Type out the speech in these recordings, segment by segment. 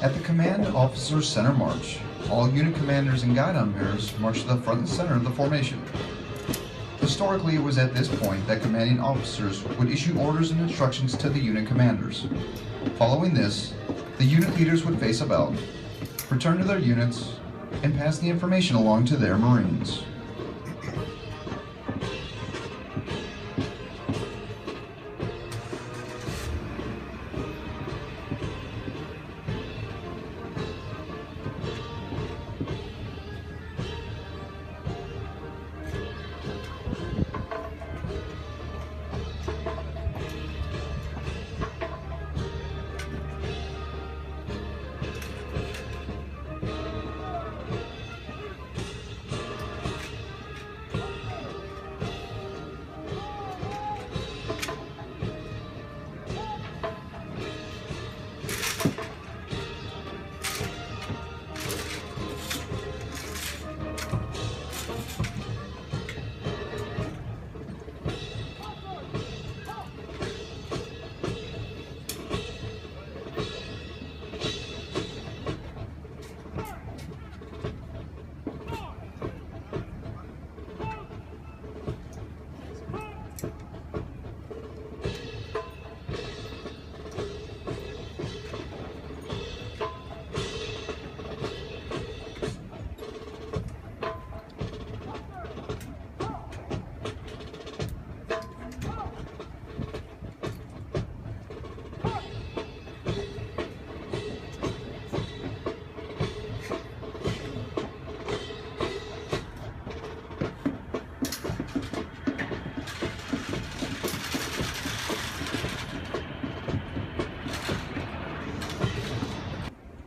At the Command Officers Center March, all unit commanders and guidon bearers march to the front and center of the formation. Historically, it was at this point that commanding officers would issue orders and instructions to the unit commanders. Following this, the unit leaders would face about, return to their units, and pass the information along to their Marines.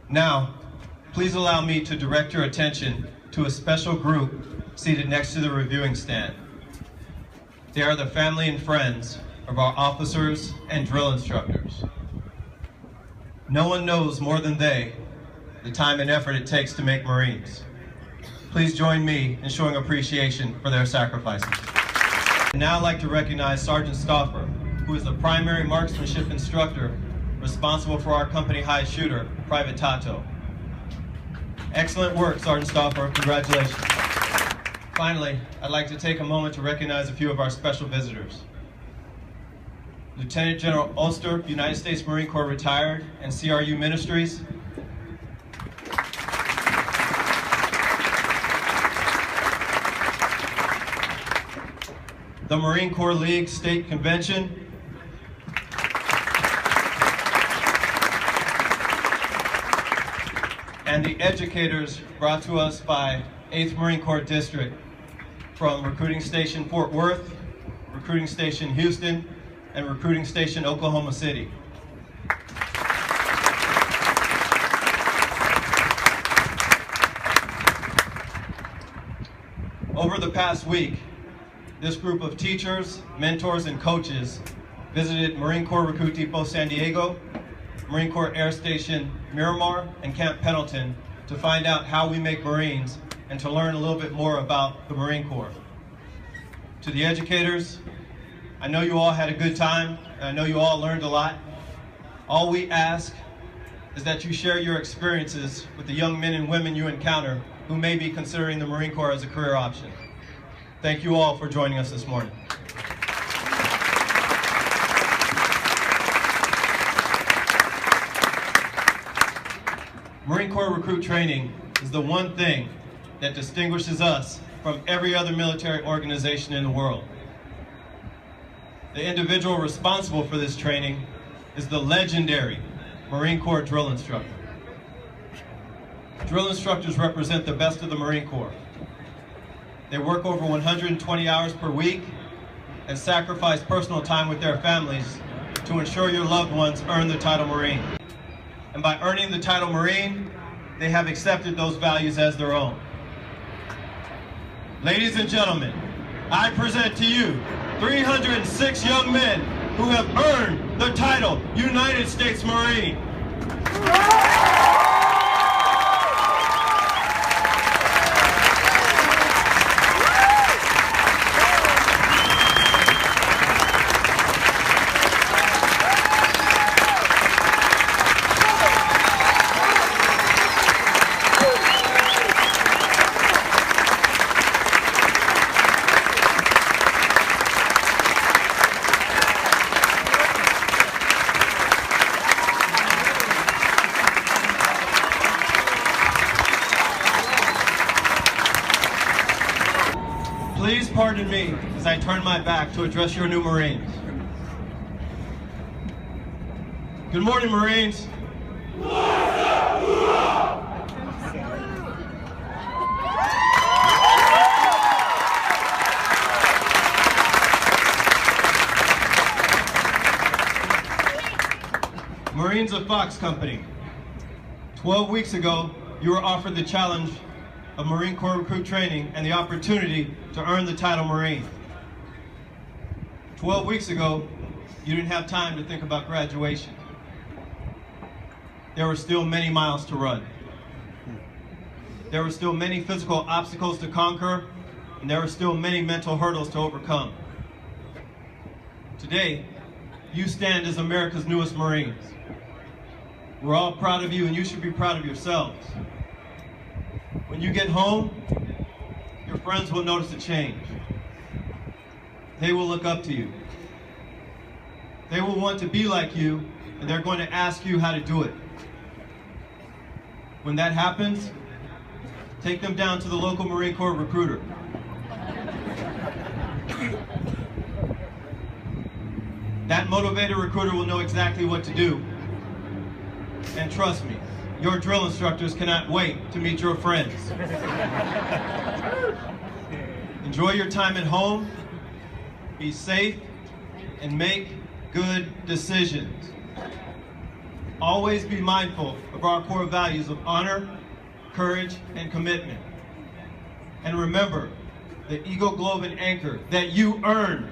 Now, please allow me to direct your attention to a special group seated next to the reviewing stand. They are the family and friends of our officers and drill instructors. No one knows more than they the time and effort it takes to make Marines. Please join me in showing appreciation for their sacrifices. I'd now like to recognize Sergeant Stauffer, who is the primary marksmanship instructor responsible for our company high shooter, Private Tato. Excellent work, Sergeant Stauffer. Congratulations. Finally, I'd like to take a moment to recognize a few of our special visitors. Lieutenant General Ulster, United States Marine Corps retired, and CRU Ministries. The Marine Corps League State Convention. And the educators brought to us by 8th Marine Corps District from Recruiting Station Fort Worth, Recruiting Station Houston, and Recruiting Station Oklahoma City. Over the past week, this group of teachers, mentors, and coaches visited Marine Corps Recruit Depot San Diego, Marine Corps Air Station Miramar, and Camp Pendleton to find out how we make Marines and to learn a little bit more about the Marine Corps. To the educators, I know you all had a good time, and I know you all learned a lot. All we ask is that you share your experiences with the young men and women you encounter who may be considering the Marine Corps as a career option. Thank you all for joining us this morning. Marine Corps recruit training is the one thing that distinguishes us from every other military organization in the world. The individual responsible for this training is the legendary Marine Corps drill instructor. Drill instructors represent the best of the Marine Corps. They work over 120 hours per week and sacrifice personal time with their families to ensure your loved ones earn the title Marine. And by earning the title Marine, they have accepted those values as their own. Ladies and gentlemen, I present to you 306 young men who have earned the title United States Marine. pardon me as I turn my back to address your new Marines. Good morning, Marines. Marines of Fox Company. 12 weeks ago, you were offered the challenge of Marine Corps recruit training and the opportunity to earn the title Marine. 12 weeks ago, you didn't have time to think about graduation. There were still many miles to run. There were still many physical obstacles to conquer, and there were still many mental hurdles to overcome. Today, you stand as America's newest Marines. We're all proud of you, and you should be proud of yourselves. When you get home, your friends will notice a change. They will look up to you. They will want to be like you, and they're going to ask you how to do it. When that happens, take them down to the local Marine Corps recruiter. That motivated recruiter will know exactly what to do. And trust me, your drill instructors cannot wait to meet your friends. Enjoy your time at home, be safe, and make good decisions. Always be mindful of our core values of honor, courage, and commitment. And remember, the Eagle Globe and Anchor that you earned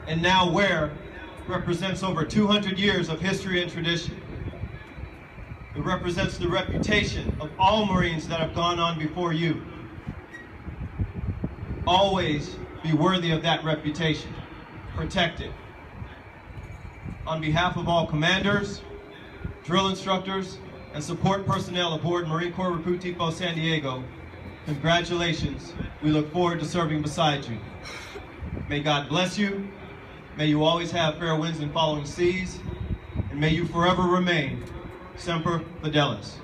and now wear represents over 200 years of history and tradition. It represents the reputation of all Marines that have gone on before you. Always be worthy of that reputation. Protect it. On behalf of all commanders, drill instructors, and support personnel aboard Marine Corps Recruit Depot San Diego, congratulations. We look forward to serving beside you. May God bless you. May you always have fair winds and following seas. And may you forever remain Semper Fidelis.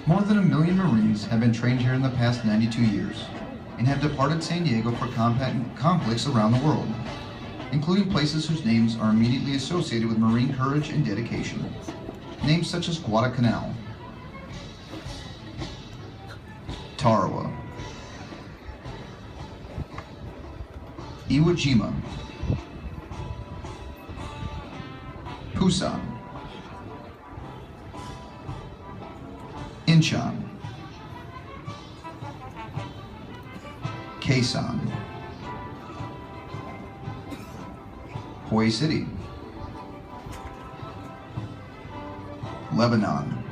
More than 1 million Marines have been trained here in the past 92 years and have departed San Diego for conflicts around the world, including places whose names are immediately associated with Marine courage and dedication. Names such as Guadalcanal, Tarawa, Iwo Jima, Pusan, Incheon, Quezon, Hawaii City, Lebanon,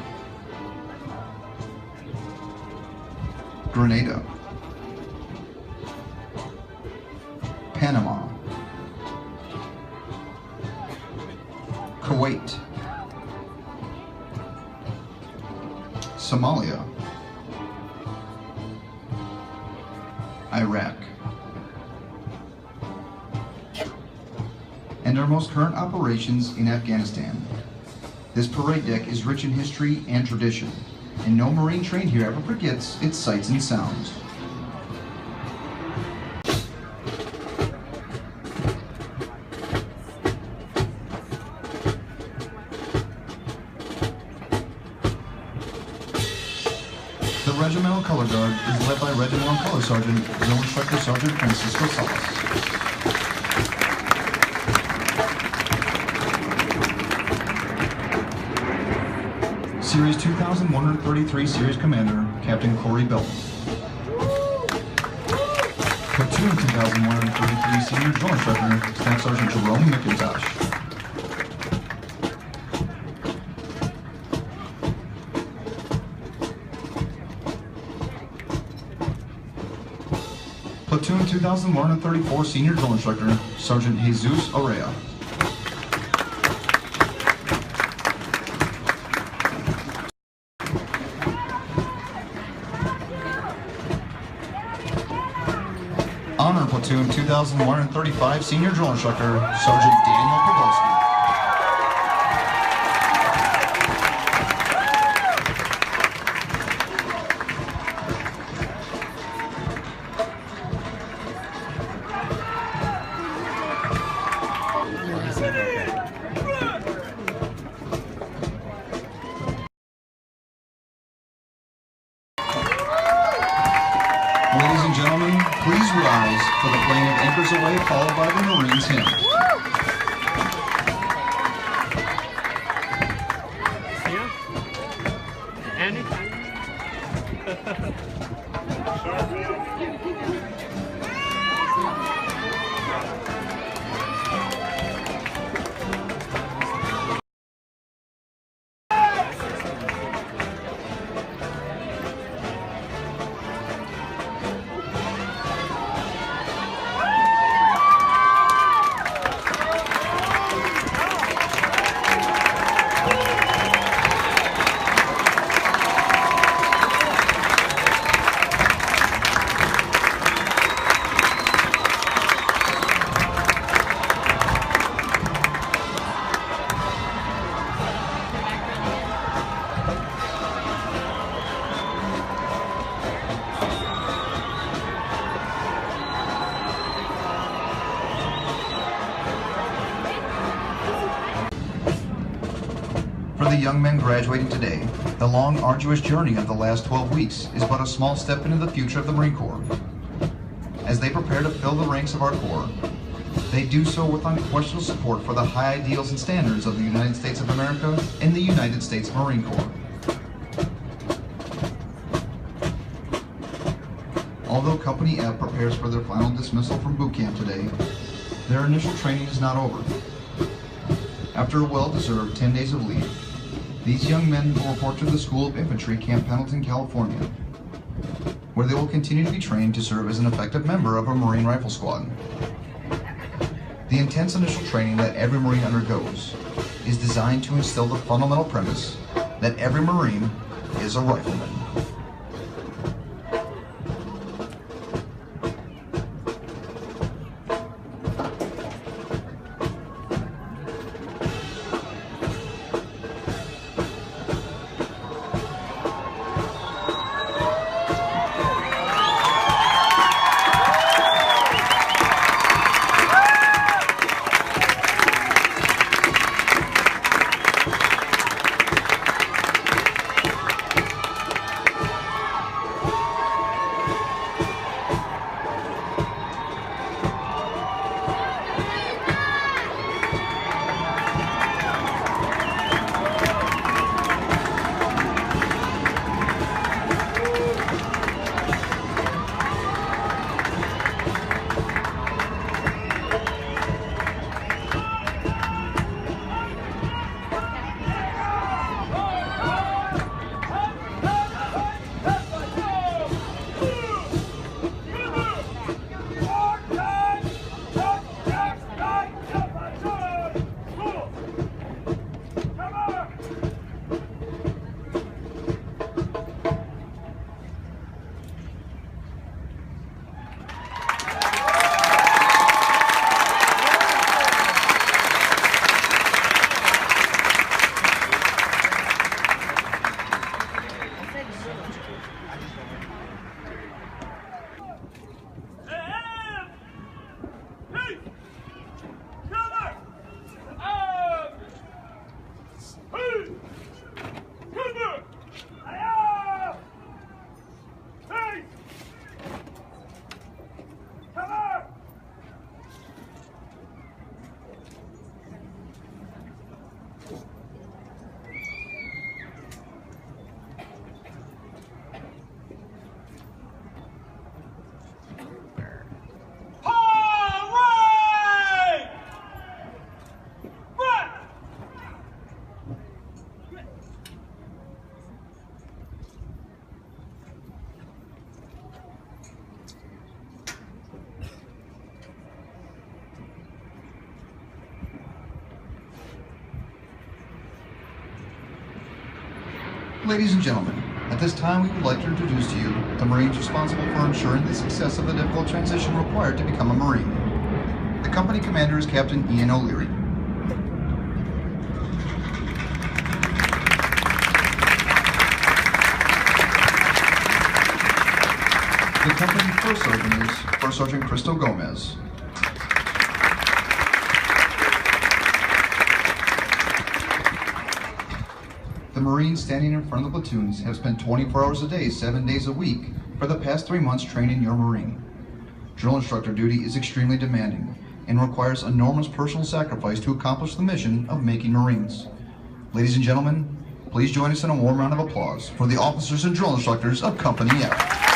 Grenada, Panama, Kuwait, Somalia, Iraq, and our most current operations in Afghanistan. This parade deck is rich in history and tradition, and no Marine trained here ever forgets its sights and sounds. The Regimental Color Guard is led by Regimental Color Sergeant, Drill Instructor Sergeant Francisco Salas. Series 2133 Series Commander, Captain Corey Belton. Platoon 2133 Senior Drill Instructor, Staff Sergeant Jerome McIntosh. Platoon 2134 Senior Drill Instructor, Sergeant Jesus Arrea. Honor Platoon 2135 Senior Drill Instructor, Sergeant Daniel Podolsky. Ladies and gentlemen, please rise for the playing of Anchors Away, followed by the Marines hymn. For the young men graduating today, the long, arduous journey of the last 12 weeks is but a small step into the future of the Marine Corps. As they prepare to fill the ranks of our Corps, they do so with unquestionable support for the high ideals and standards of the United States of America and the United States Marine Corps. Although Company F prepares for their final dismissal from boot camp today, their initial training is not over. After a well-deserved 10 days of leave, these young men will report to the School of Infantry, Camp Pendleton, California, where they will continue to be trained to serve as an effective member of a Marine Rifle Squad. The intense initial training that every Marine undergoes is designed to instill the fundamental premise that every Marine is a rifleman. Ladies and gentlemen, at this time we would like to introduce to you the Marines responsible for ensuring the success of the difficult transition required to become a Marine. The company commander is Captain Ian O'Leary. The company first sergeant is First Sergeant Cristo Gomez. The Marines standing in front of the platoons have spent 24 hours a day, 7 days a week for the past 3 months training your Marine. Drill instructor duty is extremely demanding and requires enormous personal sacrifice to accomplish the mission of making Marines. Ladies and gentlemen, please join us in a warm round of applause for the officers and drill instructors of Company F.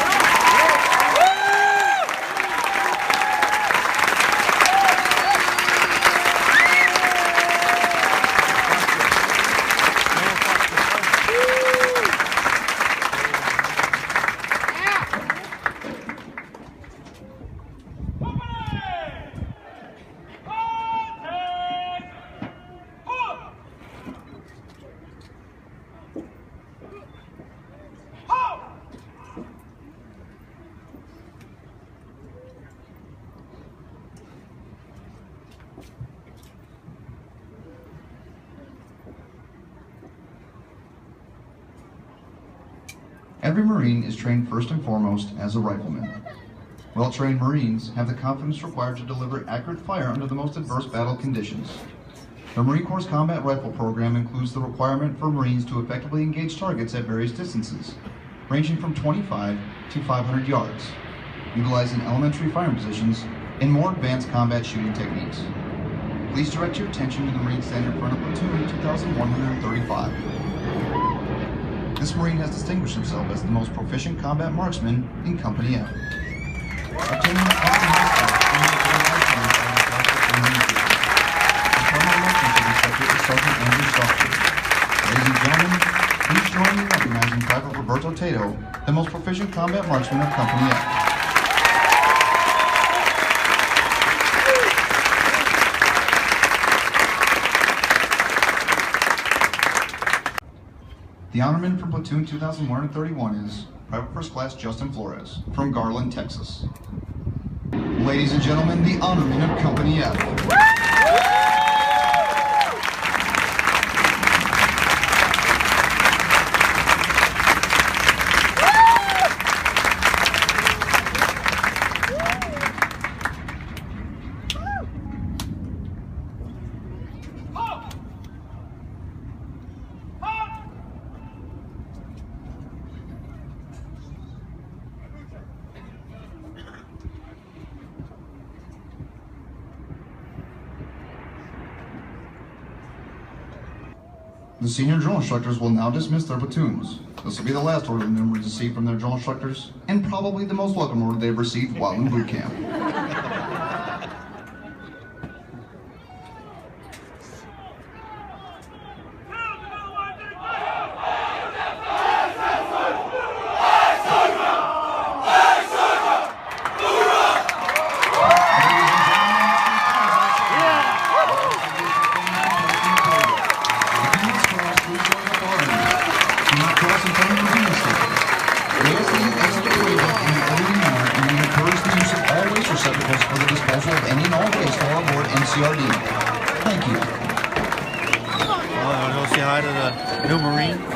Every Marine is trained first and foremost as a rifleman. Well-trained Marines have the confidence required to deliver accurate fire under the most adverse battle conditions. The Marine Corps' combat rifle program includes the requirement for Marines to effectively engage targets at various distances, ranging from 25 to 500 yards, utilizing elementary firing positions and more advanced combat shooting techniques. Please direct your attention to the Marine standing in front of Platoon 2135. This Marine has distinguished himself as the most proficient combat marksman in Company F. Obtaining a comprehensive Sergeant Andrew Stockford. Ladies and gentlemen, please join me in recognizing Private Roberto Tato, the most proficient combat marksman of Company F. The honorman from Platoon 2131 is Private First Class Justin Flores from Garland, Texas. Ladies and gentlemen, the honorman of Company F. The senior drill instructors will now dismiss their platoons. This will be the last order the Marines receive from their drill instructors, and probably the most welcome order they've received while in boot camp. For the disposal of any and all waste while aboard MCRD. Thank you. Well, I want to go say hi to the new Marine.